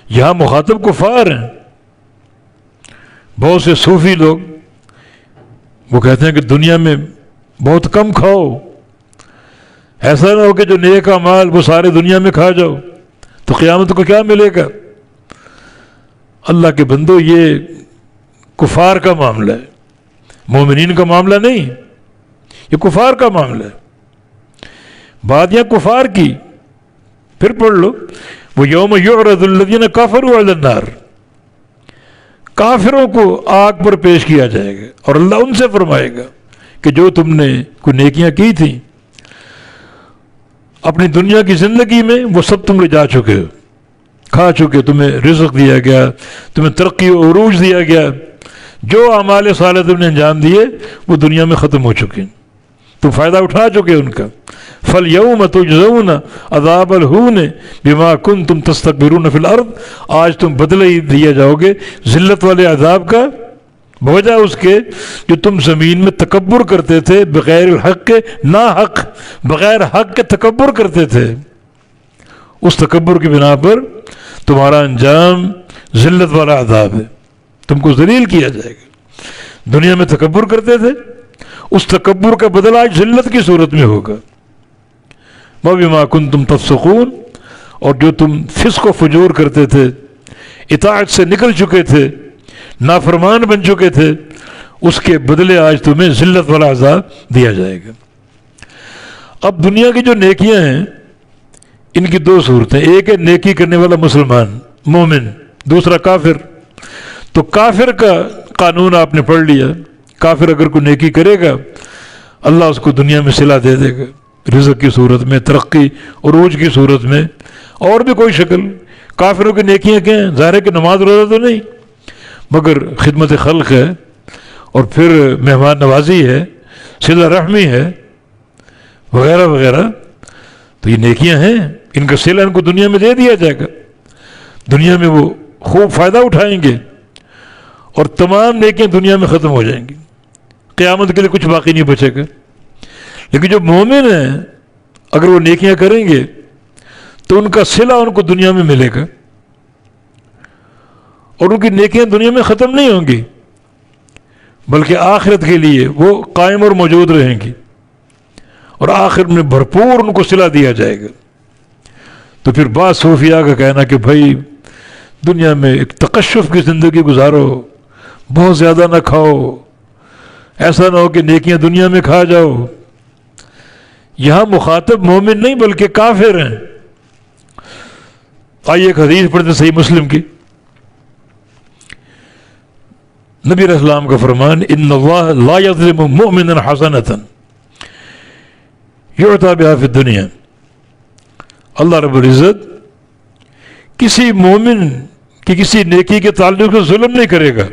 یہاں مخاطب کفار ہیں. بہت سے صوفی لوگ وہ کہتے ہیں کہ دنیا میں بہت کم کھاؤ، ایسا نہ ہو کہ جو نیک اعمال وہ سارے دنیا میں کھا جاؤ تو قیامت کو کیا ملے گا. اللہ کے بندو، یہ کفار کا معاملہ ہے، مومنین کا معاملہ نہیں، یہ کفار کا معاملہ ہے. بات یہاں کفار کی، پھر پڑھ لو وہ یوم یعرض الذین کفروا علی النار، کافروں کو آگ پر پیش کیا جائے گا اور اللہ ان سے فرمائے گا کہ جو تم نے کوئی نیکیاں کی تھیں اپنی دنیا کی زندگی میں وہ سب تم لے جا چکے ہو، کھا چکے، تمہیں رزق دیا گیا، تمہیں ترقی و عروج دیا گیا، جو اعمال صالحہ تم نے انجام دیے وہ دنیا میں ختم ہو چکے، تم فائدہ اٹھا چکے ان کا. فَالْيَوْمَ تُجْزَوْنَ عَذَابَ الْهُونِ بِمَا كُنْتُمْ تَسْتَكْبِرُونَ فِي الْأَرْضِ، آج تم بدلہ ہی دیا جاؤ گے ذلت والے عذاب کا بوجہ اس کے جو تم زمین میں تکبر کرتے تھے، بغیر الحق کے، نا حق، بغیر حق کے تکبر کرتے تھے. اس تکبر کی بنا پر تمہارا انجام ذلت والا عذاب ہے، تم کو ذلیل کیا جائے گا. دنیا میں تکبر کرتے تھے، اس تکبر کا بدلہ آج ذلت کی صورت میں ہوگا. وَبِمَا كُنْتُمْ تَفْسُقُونَ، اور جو تم فسق و فجور کرتے تھے، اطاعت سے نکل چکے تھے، نافرمان بن چکے تھے، اس کے بدلے آج تمہیں ذلت والا عذاب دیا جائے گا. اب دنیا کی جو نیکیاں ہیں ان کی دو صورتیں، ایک ہے نیکی کرنے والا مسلمان مومن، دوسرا کافر. تو کافر کا قانون آپ نے پڑھ لیا، کافر اگر کوئی نیکی کرے گا اللہ اس کو دنیا میں صلہ دے دے گا، رزق کی صورت میں، ترقی عروج کی صورت میں، اور بھی کوئی شکل. کافروں کی نیکیاں کیا ہیں؟ ظاہر ہے کہ نماز روزہ تو نہیں، مگر خدمت خلق ہے، اور پھر مہمان نوازی ہے، صلہ رحمی ہے، وغیرہ وغیرہ. تو یہ نیکیاں ہیں، ان کا صلہ ان کو دنیا میں دے دیا جائے گا، دنیا میں وہ خوب فائدہ اٹھائیں گے، اور تمام نیکیاں دنیا میں ختم ہو جائیں گی، قیامت کے لیے کچھ باقی نہیں بچے گا. لیکن جو مومن ہیں اگر وہ نیکیاں کریں گے تو ان کا صلہ ان کو دنیا میں ملے گا، اور ان کی نیکیاں دنیا میں ختم نہیں ہوں گی بلکہ آخرت کے لیے وہ قائم اور موجود رہیں گی، اور آخر میں بھرپور ان کو صلہ دیا جائے گا. تو پھر بعض صوفیاء کا کہنا کہ بھائی دنیا میں ایک تقشف کی زندگی گزارو، بہت زیادہ نہ کھاؤ، ایسا نہ ہو کہ نیکیاں دنیا میں کھا جاؤ. یہاں مخاطب مومن نہیں بلکہ کافر ہیں. آئیے ایک حدیث پڑھتے صحیح مسلم کی. نبی علیہ السلام کا فرمان، ان اللہ لا یظلم مؤمنا حسنۃ یعطی بها فی الدنیا، اللہ رب العزت کسی مومن کی کسی نیکی کے تعلق سے ظلم نہیں کرے گا.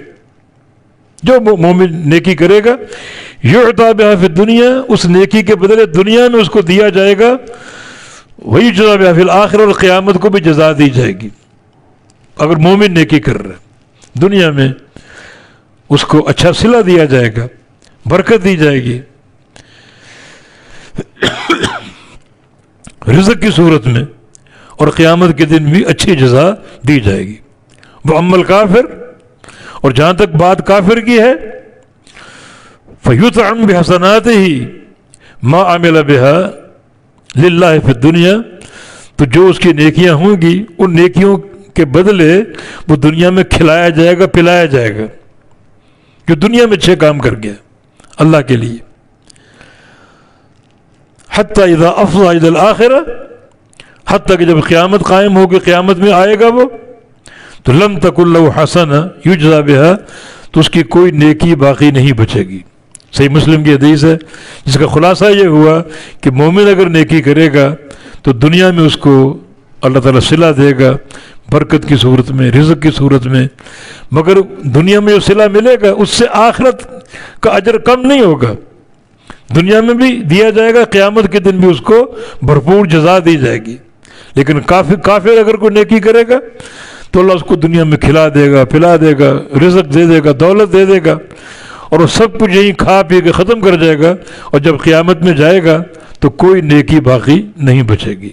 جو مومن نیکی کرے گا یعطی بها فی الدنیا، اس نیکی کے بدلے دنیا میں اس کو دیا جائے گا، ویجزی بها فی الآخرہ، اور قیامت کو بھی جزا دی جائے گی. اگر مومن نیکی کر رہا ہے دنیا میں اس کو اچھا صلہ دیا جائے گا، برکت دی جائے گی رزق کی صورت میں، اور قیامت کے دن بھی اچھی جزا دی جائے گی. وہ اما الکافر، اور جہاں تک بات کافر کی ہے، فیطعم بحسناتہ ما عمل بها للہ فی الدنیا، تو جو اس کی نیکیاں ہوں گی ان نیکیوں کے بدلے وہ دنیا میں کھلایا جائے گا، پلایا جائے گا، جو دنیا میں اچھے کام کر گیا اللہ کے لیے. حتی اذا افضى الى الآخرہ، حتیٰ کہ جب قیامت قائم ہوگی، قیامت میں آئے گا وہ، تو لم تکن له حسنہ یجزی بها، تو اس کی کوئی نیکی باقی نہیں بچے گی. صحیح مسلم کی حدیث ہے جس کا خلاصہ یہ ہوا کہ مومن اگر نیکی کرے گا تو دنیا میں اس کو اللہ تعالیٰ صلہ دے گا، برکت کی صورت میں، رزق کی صورت میں، مگر دنیا میں جو صلہ ملے گا اس سے آخرت کا اجر کم نہیں ہوگا. دنیا میں بھی دیا جائے گا، قیامت کے دن بھی اس کو بھرپور جزا دی جائے گی. لیکن کافر اگر کوئی نیکی کرے گا تو اللہ اس کو دنیا میں کھلا دے گا، پلا دے گا، رزق دے دے گا، دولت دے دے گا، اور وہ سب کچھ یہیں کھا پی کے ختم کر جائے گا، اور جب قیامت میں جائے گا تو کوئی نیکی باقی نہیں بچے گی.